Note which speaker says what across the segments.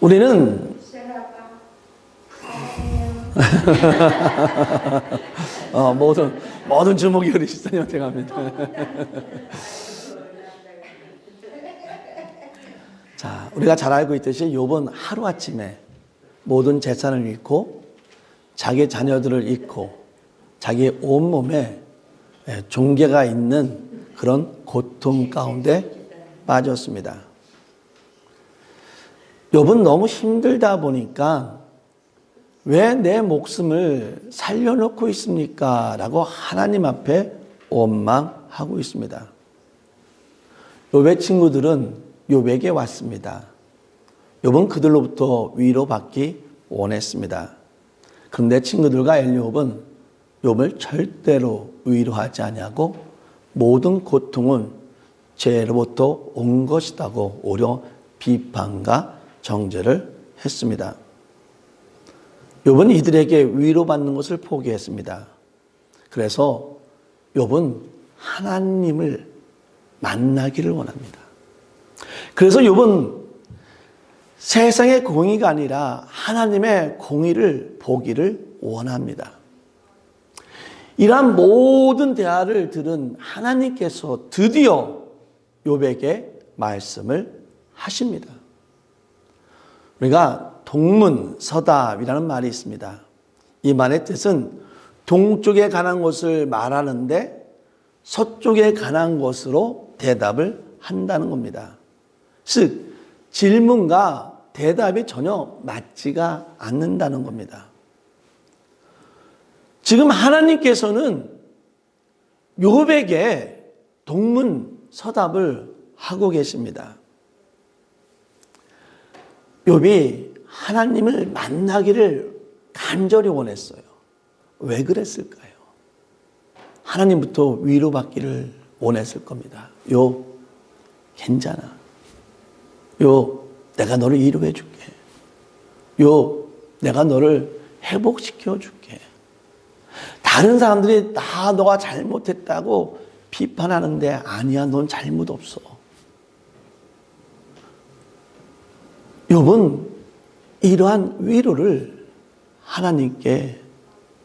Speaker 1: 우리는 모든 주목이 우리 시사님한테 갑니다. 자, 우리가 잘 알고 있듯이 욥은 하루아침에 모든 재산을 잃고 자기 자녀들을 잃고 자기 온몸에 종괴가 있는 그런 고통 가운데 빠졌습니다. 욥은 너무 힘들다 보니까 왜 내 목숨을 살려놓고 있습니까? 라고 하나님 앞에 원망하고 있습니다. 욥의 친구들은 욥에게 왔습니다. 욥은 그들로부터 위로받기 원했습니다. 그런데 친구들과 엘리홉은 욥을 절대로 위로하지 아니하고 모든 고통은 죄로부터 온 것이라고 오히려 비판과 정죄를 했습니다. 욥은 이들에게 위로받는 것을 포기했습니다. 그래서 욥은 하나님을 만나기를 원합니다. 그래서 욥은 세상의 공의가 아니라 하나님의 공의를 보기를 원합니다. 이러한 모든 대화를 들은 하나님께서 드디어 욥에게 말씀을 하십니다. 우리가 동문서답이라는 말이 있습니다. 이 말의 뜻은 동쪽에 관한 것을 말하는데 서쪽에 관한 것으로 대답을 한다는 겁니다. 즉 질문과 대답이 전혀 맞지가 않는다는 겁니다. 지금 하나님께서는 욥에게 동문서답을 하고 계십니다. 욥이 하나님을 만나기를 간절히 원했어요. 왜 그랬을까요? 하나님부터 위로받기를 원했을 겁니다. 욥, 괜찮아. 욥, 내가 너를 위로해 줄게. 욥, 내가 너를 회복시켜 줄게. 다른 사람들이 다 너가 잘못했다고 비판하는데 아니야, 넌 잘못 없어. 욥은 이러한 위로를 하나님께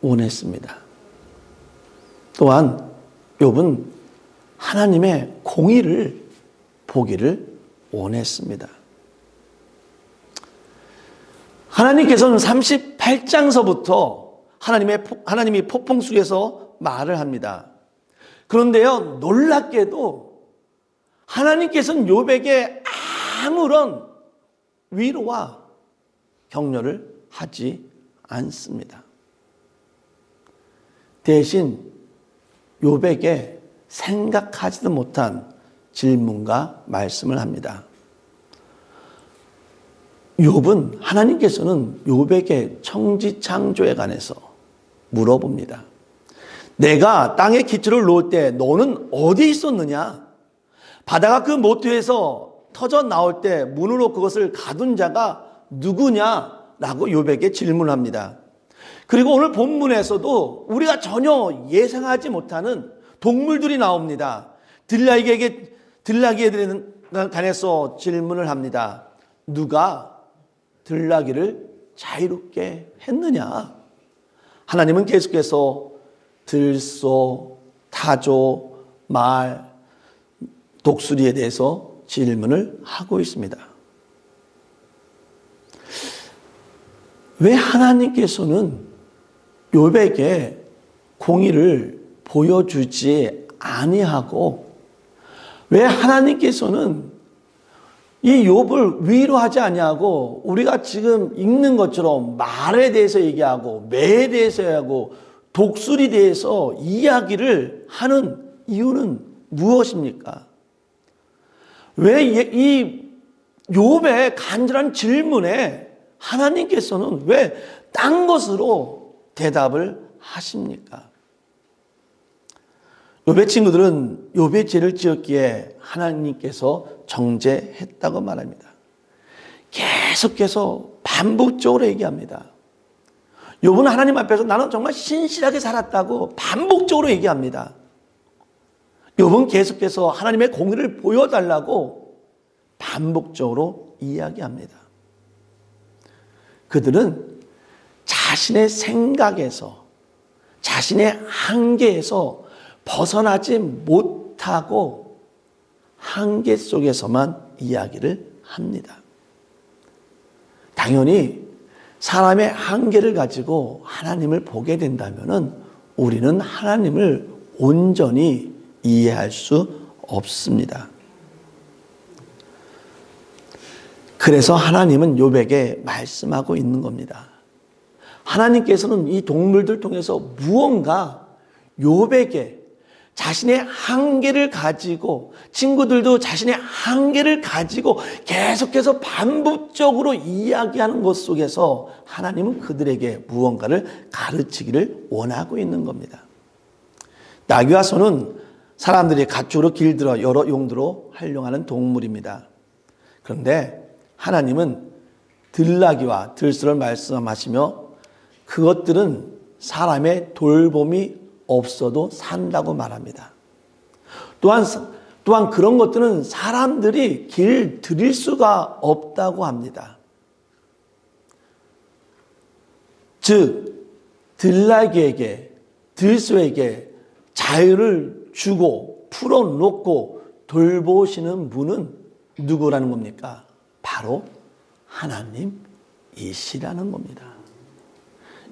Speaker 1: 원했습니다. 또한 욥은 하나님의 공의를 보기를 원했습니다. 하나님께서는 38장서부터 하나님이 폭풍 속에서 말을 합니다. 그런데요, 놀랍게도 하나님께서는 욥에게 아무런 위로와 격려를 하지 않습니다. 대신 욥에게 생각하지도 못한 질문과 말씀을 합니다. 욥은 하나님께서는 욥에게 천지창조에 관해서 물어봅니다. 내가 땅에 기초를 놓을 때 너는 어디 있었느냐? 바다가 그 모투에서 터져 나올 때 문으로 그것을 가둔 자가 누구냐라고 욥에게 질문합니다. 그리고 오늘 본문에서도 우리가 전혀 예상하지 못하는 동물들이 나옵니다. 들나귀에 관해서 질문을 합니다. 누가 들나귀를 자유롭게 했느냐? 하나님은 계속해서 들소, 타조, 말, 독수리에 대해서 질문을 하고 있습니다. 왜 하나님께서는 욥에게 공의를 보여주지 아니하고 왜 하나님께서는 이 욥을 위로하지 아니하고 우리가 지금 읽는 것처럼 말에 대해서 얘기하고 매에 대해서 얘기하고 독수리에 대해서 이야기를 하는 이유는 무엇입니까? 왜 이 욥의 간절한 질문에 하나님께서는 왜 딴 것으로 대답을 하십니까? 욥의 친구들은 욥의 죄를 지었기에 하나님께서 정죄했다고 말합니다. 계속해서 반복적으로 얘기합니다. 욥은 하나님 앞에서 나는 정말 신실하게 살았다고 반복적으로 얘기합니다. 욥은 계속해서 하나님의 공의를 보여달라고 반복적으로 이야기합니다. 그들은 자신의 생각에서, 자신의 한계에서 벗어나지 못하고 한계 속에서만 이야기를 합니다. 당연히 사람의 한계를 가지고 하나님을 보게 된다면 우리는 하나님을 온전히 이해할 수 없습니다. 그래서 하나님은 욥에게 말씀하고 있는 겁니다. 하나님께서는 이 동물들 통해서 무언가 욥에게 자신의 한계를 가지고, 친구들도 자신의 한계를 가지고 계속해서 반복적으로 이야기하는 것 속에서 하나님은 그들에게 무언가를 가르치기를 원하고 있는 겁니다. 나귀와 소는 사람들이 가축으로 길들여 여러 용도로 활용하는 동물입니다. 그런데 하나님은 들나귀와 들소를 말씀하시며 그것들은 사람의 돌봄이 없어도 산다고 말합니다. 또한 그런 것들은 사람들이 길 들일 수가 없다고 합니다. 즉, 들나귀에게, 들소에게 자유를 주고 풀어놓고 돌보시는 분은 누구라는 겁니까? 바로 하나님이시라는 겁니다.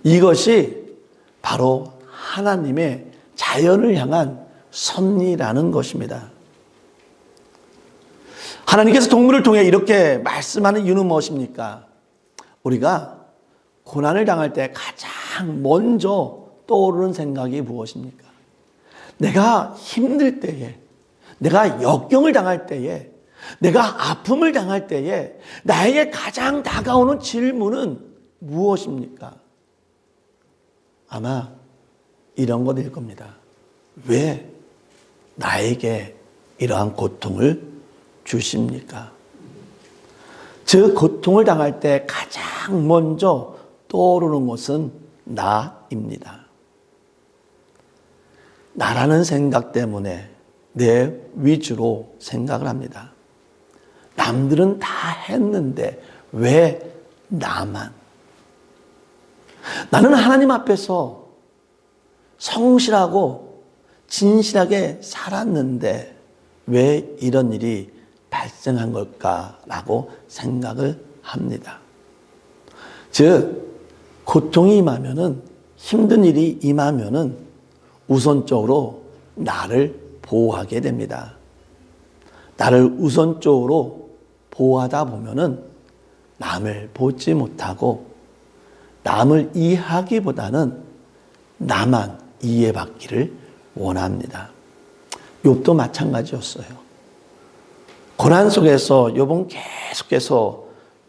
Speaker 1: 이것이 바로 하나님의 자연을 향한 섭리라는 것입니다. 하나님께서 동물을 통해 이렇게 말씀하는 이유는 무엇입니까? 우리가 고난을 당할 때 가장 먼저 떠오르는 생각이 무엇입니까? 내가 힘들 때에, 내가 역경을 당할 때에, 내가 아픔을 당할 때에 나에게 가장 다가오는 질문은 무엇입니까? 아마 이런 것일 겁니다. 왜 나에게 이러한 고통을 주십니까? 즉, 고통을 당할 때 가장 먼저 떠오르는 것은 나입니다. 나라는 생각 때문에 내 위주로 생각을 합니다. 남들은 다 했는데 왜 나만? 나는 하나님 앞에서 성실하고 진실하게 살았는데 왜 이런 일이 발생한 걸까라고 생각을 합니다. 즉, 고통이 임하면은, 힘든 일이 임하면은 우선적으로 나를 보호하게 됩니다. 나를 우선적으로 보호하다 보면은 남을 보지 못하고 남을 이해하기보다는 나만 이해받기를 원합니다. 욥도 마찬가지였어요. 고난 속에서 욥은 계속해서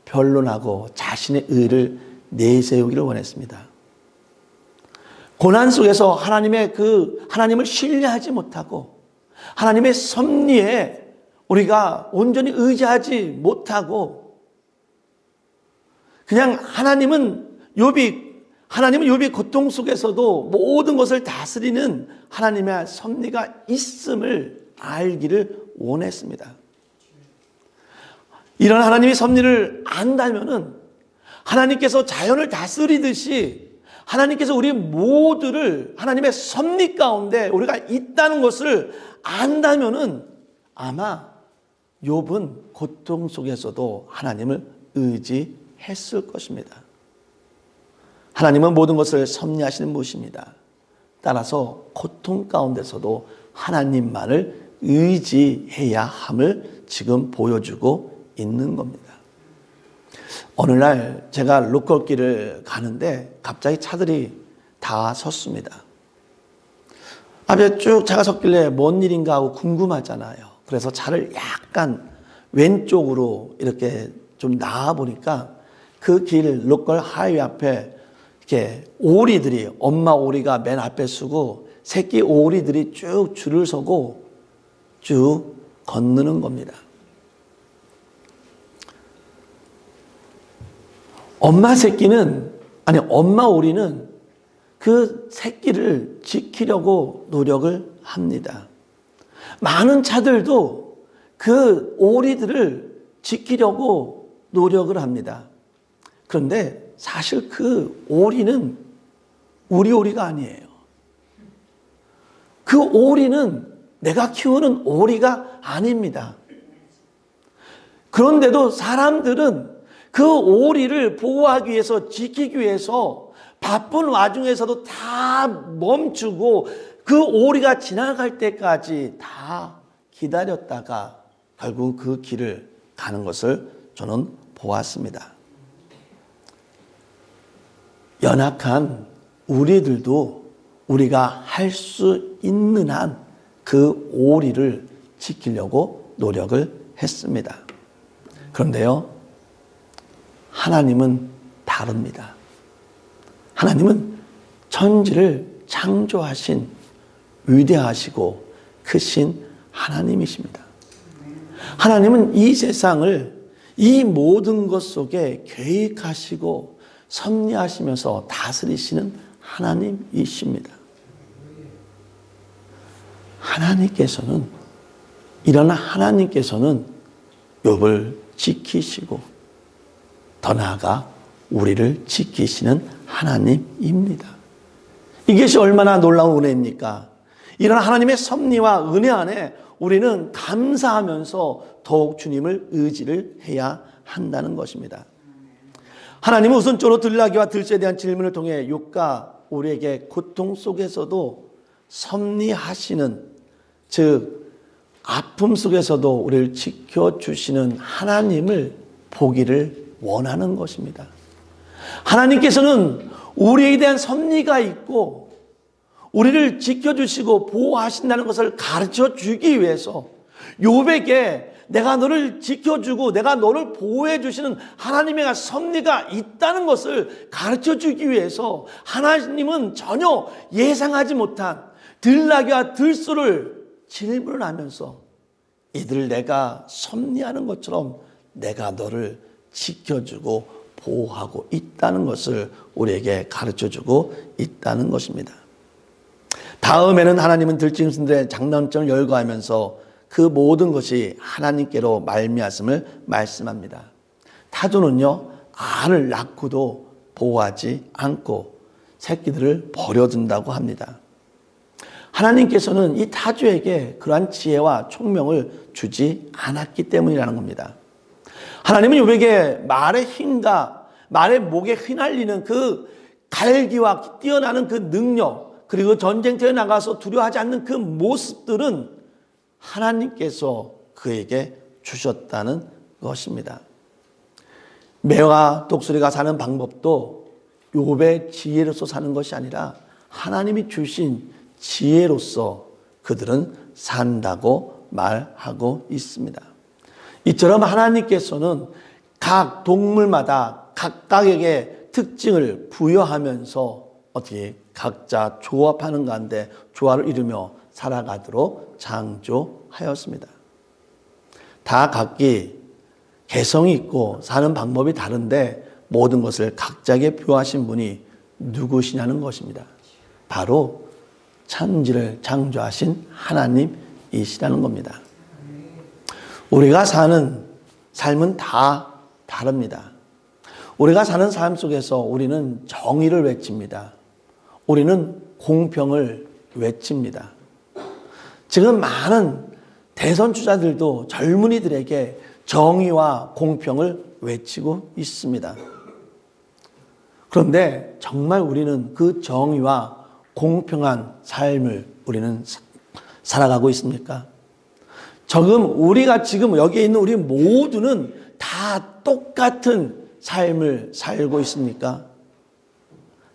Speaker 1: 변론하고 자신의 의를 내세우기를 원했습니다. 고난 속에서 하나님을 신뢰하지 못하고 하나님의 섭리에 우리가 온전히 의지하지 못하고 그냥 하나님은 욥이 고통 속에서도 모든 것을 다스리는 하나님의 섭리가 있음을 알기를 원했습니다. 이런 하나님의 섭리를 안다면은 하나님께서 자연을 다스리듯이 하나님께서 우리 모두를 하나님의 섭리 가운데 우리가 있다는 것을 안다면은 아마 욥은 고통 속에서도 하나님을 의지했을 것입니다. 하나님은 모든 것을 섭리하시는 분이십니다. 따라서 고통 가운데서도 하나님만을 의지해야 함을 지금 보여주고 있는 겁니다. 어느 날 제가 로컬길을 가는데 갑자기 차들이 다 섰습니다. 앞에 쭉 차가 섰길래 뭔 일인가 하고 궁금하잖아요. 그래서 차를 약간 왼쪽으로 이렇게 좀 나와 보니까 그 길 로컬 하이웨이 앞에 이렇게 오리들이, 엄마 오리가 맨 앞에 서고 새끼 오리들이 쭉 줄을 서고 쭉 건너는 겁니다. 엄마 오리는 그 새끼를 지키려고 노력을 합니다. 많은 차들도 그 오리들을 지키려고 노력을 합니다. 그런데 사실 그 오리는 우리 오리가 아니에요. 그 오리는 내가 키우는 오리가 아닙니다. 그런데도 사람들은 그 오리를 보호하기 위해서, 지키기 위해서 바쁜 와중에서도 다 멈추고 그 오리가 지나갈 때까지 다 기다렸다가 결국 그 길을 가는 것을 저는 보았습니다. 연약한 우리들도 우리가 할 수 있는 한 그 오리를 지키려고 노력을 했습니다. 그런데요, 하나님은 다릅니다. 하나님은 천지를 창조하신 위대하시고 크신 하나님이십니다. 하나님은 이 세상을 이 모든 것 속에 계획하시고 섭리하시면서 다스리시는 하나님이십니다. 하나님께서는 욥을 지키시고 더 나아가 우리를 지키시는 하나님입니다. 이것이 얼마나 놀라운 은혜입니까? 이런 하나님의 섭리와 은혜 안에 우리는 감사하면서 더욱 주님을 의지를 해야 한다는 것입니다. 하나님은 우선적으로 들나귀와 들새에 대한 질문을 통해 욥과 우리에게 고통 속에서도 섭리하시는, 즉 아픔 속에서도 우리를 지켜주시는 하나님을 보기를 원하는 것입니다. 하나님께서는 우리에 대한 섭리가 있고 우리를 지켜주시고 보호하신다는 것을 가르쳐 주기 위해서 욥에게 내가 너를 지켜주고 내가 너를 보호해 주시는 하나님의 섭리가 있다는 것을 가르쳐 주기 위해서 하나님은 전혀 예상하지 못한 들나귀와 들소를 질문을 하면서 이들을 내가 섭리하는 것처럼 내가 너를 지켜주고 보호하고 있다는 것을 우리에게 가르쳐주고 있다는 것입니다. 다음에는 하나님은 들짐승들의 장난점을 열거하면서 그 모든 것이 하나님께로 말미암음을 말씀합니다. 타조는요, 알을 낳고도 보호하지 않고 새끼들을 버려둔다고 합니다. 하나님께서는 이 타조에게 그러한 지혜와 총명을 주지 않았기 때문이라는 겁니다. 하나님은 욥에게 말의 힘과 말의 목에 휘날리는 그 갈기와 뛰어나는 그 능력, 그리고 전쟁터에 나가서 두려워하지 않는 그 모습들은 하나님께서 그에게 주셨다는 것입니다. 매와 독수리가 사는 방법도 욥의 지혜로서 사는 것이 아니라 하나님이 주신 지혜로서 그들은 산다고 말하고 있습니다. 이처럼 하나님께서는 각 동물마다 각각에게 특징을 부여하면서 어떻게 각자 조합하는 가운데 조화를 이루며 살아가도록 창조하였습니다. 다 각기 개성이 있고 사는 방법이 다른데 모든 것을 각자에게 부여하신 분이 누구시냐는 것입니다. 바로 천지를 창조하신 하나님이시라는 겁니다. 우리가 사는 삶은 다 다릅니다. 우리가 사는 삶 속에서 우리는 정의를 외칩니다. 우리는 공평을 외칩니다. 지금 많은 대선 주자들도 젊은이들에게 정의와 공평을 외치고 있습니다. 그런데 정말 우리는 그 정의와 공평한 삶을 우리는 살아가고 있습니까? 우리가 지금 여기에 있는 우리 모두는 다 똑같은 삶을 살고 있습니까?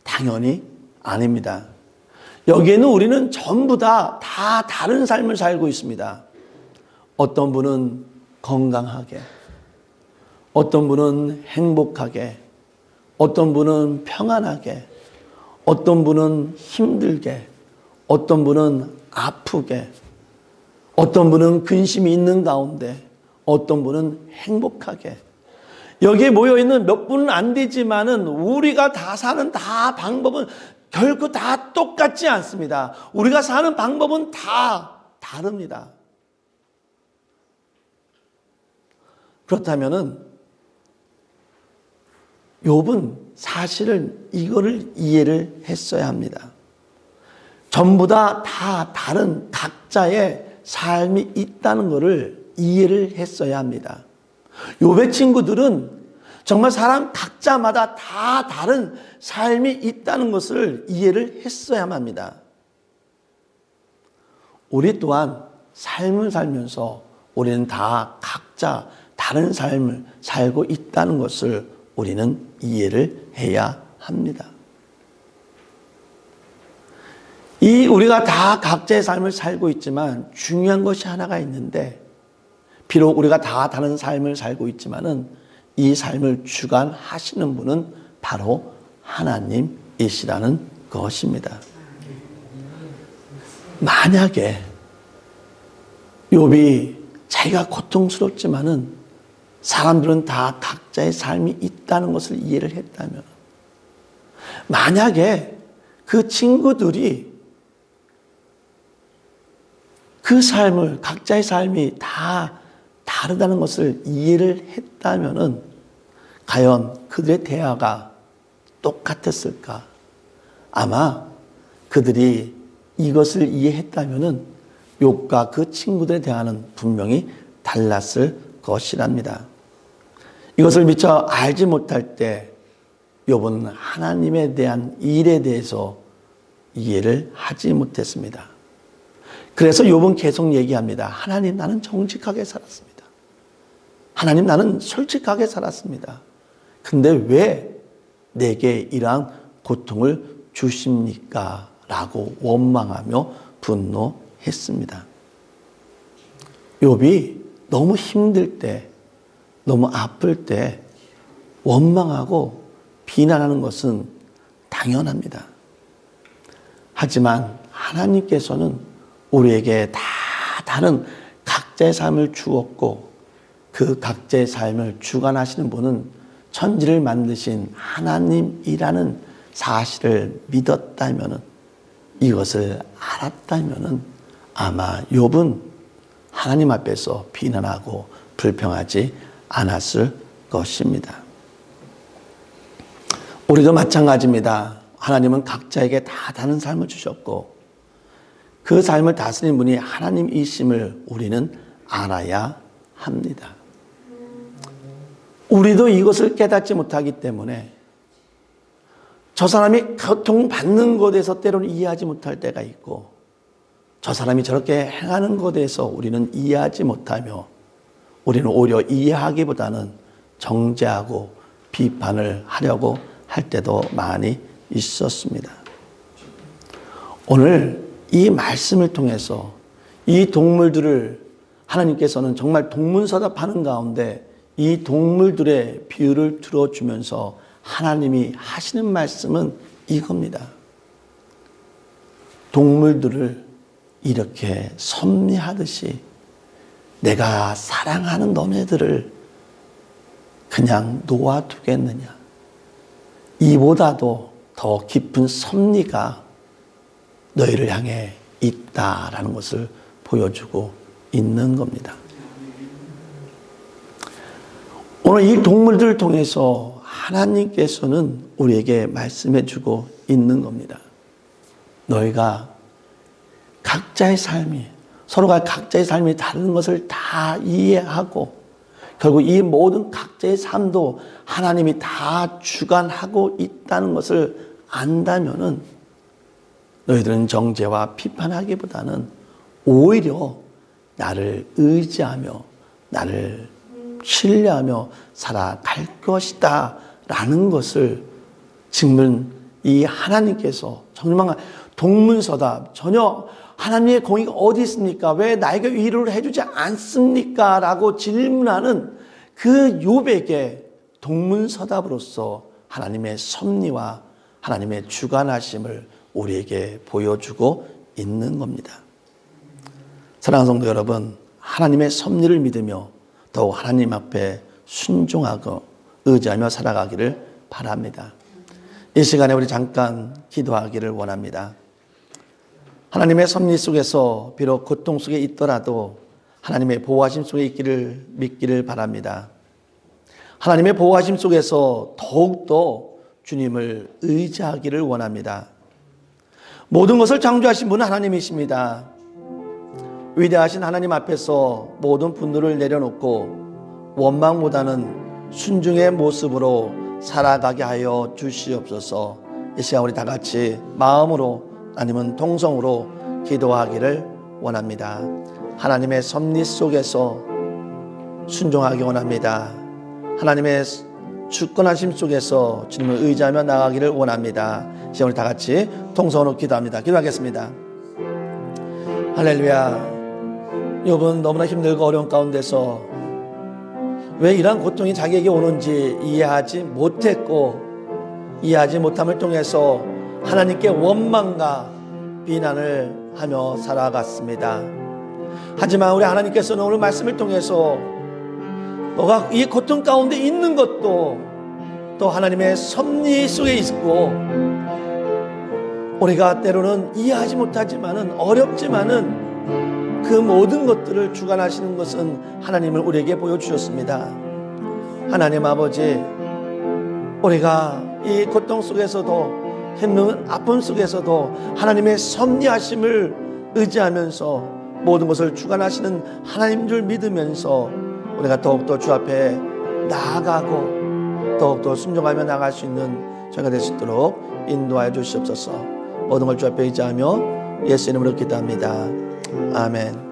Speaker 1: 당연히 아닙니다. 여기에는 우리는 전부 다 다른 삶을 살고 있습니다. 어떤 분은 건강하게, 어떤 분은 행복하게, 어떤 분은 평안하게, 어떤 분은 힘들게, 어떤 분은 아프게, 어떤 분은 근심이 있는 가운데, 어떤 분은 행복하게. 여기에 모여있는 몇 분은 안 되지만은 우리가 다 사는 방법은 결코 다 똑같지 않습니다. 우리가 사는 방법은 다 다릅니다. 그렇다면은 욥은 사실은 이거를 이해를 했어야 합니다. 전부 다 다른 각자의 삶이 있다는 것을 이해를 했어야 합니다. 욥의 친구들은 정말 사람 각자마다 다 다른 삶이 있다는 것을 이해를 했어야만 합니다. 우리 또한 삶을 살면서 우리는 다 각자 다른 삶을 살고 있다는 것을 우리는 이해를 해야 합니다. 우리가 다 각자의 삶을 살고 있지만 중요한 것이 하나가 있는데, 비록 우리가 다 다른 삶을 살고 있지만은 이 삶을 주관하시는 분은 바로 하나님이시라는 것입니다. 만약에 욥이 자기가 고통스럽지만은 사람들은 다 각자의 삶이 있다는 것을 이해를 했다면, 만약에 그 친구들이 그 삶을, 각자의 삶이 다 다르다는 것을 이해를 했다면은 과연 그들의 대화가 똑같았을까? 아마 그들이 이것을 이해했다면은 욥과 그 친구들의 대화는 분명히 달랐을 것이랍니다. 이것을 미처 알지 못할 때 욥은 하나님에 대한 일에 대해서 이해를 하지 못했습니다. 그래서 욥은 계속 얘기합니다. 하나님, 나는 정직하게 살았습니다. 하나님, 나는 솔직하게 살았습니다. 근데 왜 내게 이러한 고통을 주십니까? 라고 원망하며 분노했습니다. 욥이 너무 힘들 때, 너무 아플 때 원망하고 비난하는 것은 당연합니다. 하지만 하나님께서는 우리에게 다 다른 각자의 삶을 주었고, 그 각자의 삶을 주관하시는 분은 천지를 만드신 하나님이라는 사실을 믿었다면, 이것을 알았다면 아마 욥은 하나님 앞에서 비난하고 불평하지 않았을 것입니다. 우리도 마찬가지입니다. 하나님은 각자에게 다 다른 삶을 주셨고, 그 삶을 다스리는 분이 하나님이심을 우리는 알아야 합니다. 우리도 이것을 깨닫지 못하기 때문에 저 사람이 고통받는 것에 대해서 때로는 이해하지 못할 때가 있고, 저 사람이 저렇게 행하는 것에 대해서 우리는 이해하지 못하며, 우리는 오히려 이해하기보다는 정죄하고 비판을 하려고 할 때도 많이 있었습니다. 오늘 이 말씀을 통해서 이 동물들을 하나님께서는 정말 동문서답하는 가운데 이 동물들의 비유를 들어주면서 하나님이 하시는 말씀은 이겁니다. 동물들을 이렇게 섭리하듯이 내가 사랑하는 너네들을 그냥 놓아두겠느냐? 이보다도 더 깊은 섭리가 너희를 향해 있다라는 것을 보여주고 있는 겁니다. 오늘 이 동물들을 통해서 하나님께서는 우리에게 말씀해 주고 있는 겁니다. 너희가 각자의 삶이, 서로가 각자의 삶이 다른 것을 다 이해하고, 결국 이 모든 각자의 삶도 하나님이 다 주관하고 있다는 것을 안다면은 너희들은 정죄와 비판하기보다는 오히려 나를 의지하며 나를 신뢰하며 살아갈 것이다 라는 것을 증명, 이 하나님께서 정말 동문서답, 전혀 하나님의 공의가 어디 있습니까? 왜 나에게 위로를 해주지 않습니까? 라고 질문하는 그 욥에게 동문서답으로서 하나님의 섭리와 하나님의 주관하심을 우리에게 보여주고 있는 겁니다. 사랑하는 성도 여러분, 하나님의 섭리를 믿으며 더욱 하나님 앞에 순종하고 의지하며 살아가기를 바랍니다. 이 시간에 우리 잠깐 기도하기를 원합니다. 하나님의 섭리 속에서 비록 고통 속에 있더라도 하나님의 보호하심 속에 있기를 믿기를 바랍니다. 하나님의 보호하심 속에서 더욱더 주님을 의지하기를 원합니다. 모든 것을 창조하신 분은 하나님이십니다. 위대하신 하나님 앞에서 모든 분노를 내려놓고 원망보다는 순종의 모습으로 살아가게 하여 주시옵소서. 이 시간 우리 다 같이 마음으로 아니면 통성으로 기도하기를 원합니다. 하나님의 섭리 속에서 순종하기 원합니다. 하나님의 주권하심 속에서 주님을 의지하며 나가기를 원합니다. 이제 우리 다 같이 통성으로 기도합니다. 기도하겠습니다. 할렐루야. 욥은 너무나 힘들고 어려운 가운데서 왜 이러한 고통이 자기에게 오는지 이해하지 못했고, 이해하지 못함을 통해서 하나님께 원망과 비난을 하며 살아갔습니다. 하지만 우리 하나님께서는 오늘 말씀을 통해서 너가 이 고통 가운데 있는 것도 또 하나님의 섭리 속에 있고, 우리가 때로는 이해하지 못하지만은 어렵지만은 그 모든 것들을 주관하시는 것은 하나님을 우리에게 보여주셨습니다. 하나님 아버지, 우리가 이 고통 속에서도 힘든 아픔 속에서도 하나님의 섭리하심을 의지하면서 모든 것을 주관하시는 하나님 줄 믿으면서 우리가 더욱더 주 앞에 나아가고 더욱더 순종하며 나아갈 수 있는 저희가 될 수 있도록 인도하여 주시옵소서. 모든 걸 주 앞에 의지하며 예수 이름으로 기도합니다. 아멘.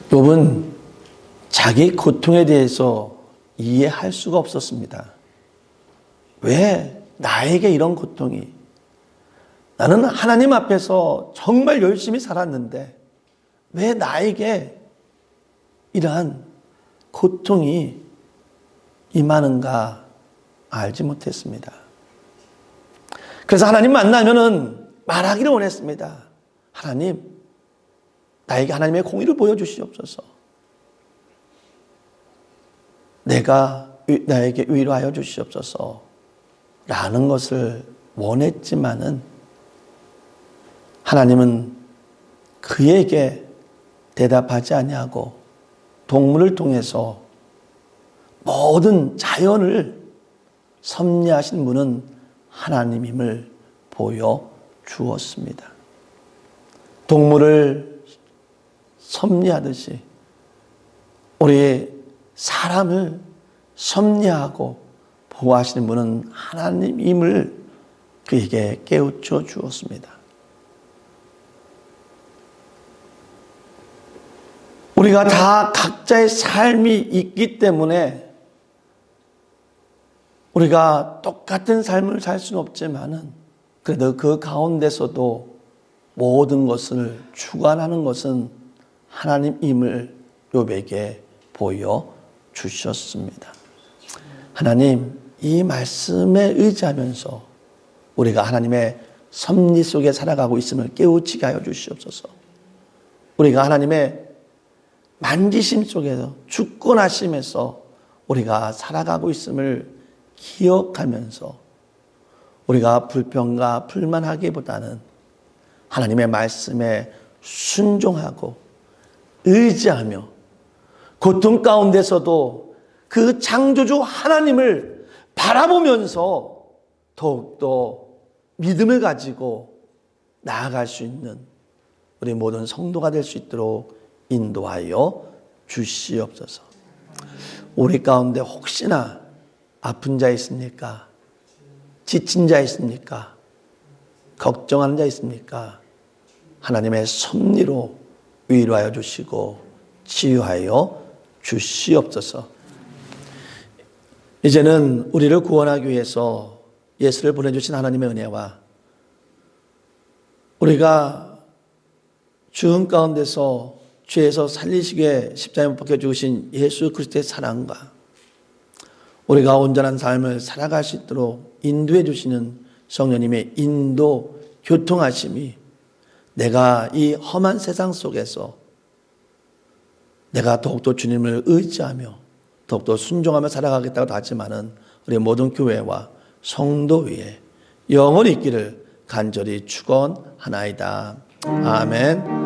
Speaker 1: 욥은 자기 고통에 대해서 이해할 수가 없었습니다. 왜 나에게 이런 고통이? 나는 하나님 앞에서 정말 열심히 살았는데 왜 나에게 이러한 고통이 임하는가 알지 못했습니다. 그래서 하나님 만나면은 말하기를 원했습니다. 하나님, 나에게 하나님의 공의를 보여주시옵소서. 나에게 위로하여 주시옵소서 라는 것을 원했지만은 하나님은 그에게 대답하지 아니하고 동물을 통해서 모든 자연을 섭리하신 분은 하나님임을 보여주었습니다. 동물을 섭리하듯이 우리 사람을 섭리하고 보호하시는 분은 하나님임을 그에게 깨우쳐 주었습니다. 우리가 다 각자의 삶이 있기 때문에 우리가 똑같은 삶을 살 수는 없지만은 그래도 그 가운데서도 모든 것을 주관하는 것은 하나님임을 욥에게 보여주셨습니다. 하나님, 이 말씀에 의지하면서 우리가 하나님의 섭리 속에 살아가고 있음을 깨우치게 하여 주시옵소서. 우리가 하나님의 만지심 속에서 주권하심에서 우리가 살아가고 있음을 기억하면서 우리가 불평과 불만하기보다는 하나님의 말씀에 순종하고 의지하며 고통 가운데서도 그 창조주 하나님을 바라보면서 더욱더 믿음을 가지고 나아갈 수 있는 우리 모든 성도가 될 수 있도록 인도하여 주시옵소서. 우리 가운데 혹시나 아픈 자 있습니까? 지친 자 있습니까? 걱정하는 자 있습니까? 하나님의 섭리로 위로하여 주시고 치유하여 주시옵소서. 이제는 우리를 구원하기 위해서 예수를 보내주신 하나님의 은혜와 우리가 죽음 가운데서 죄에서 살리시기 위해 십자가에 못 박혀 죽으신 예수 그리스도의 사랑과 우리가 온전한 삶을 살아갈 수 있도록 인도해 주시는 성령님의 인도 교통하심이 내가 이 험한 세상 속에서 내가 더욱더 주님을 의지하며 더욱더 순종하며 살아가겠다고 하지만은 우리 모든 교회와 성도 위에 영원히 있기를 간절히 축원하나이다. 아멘.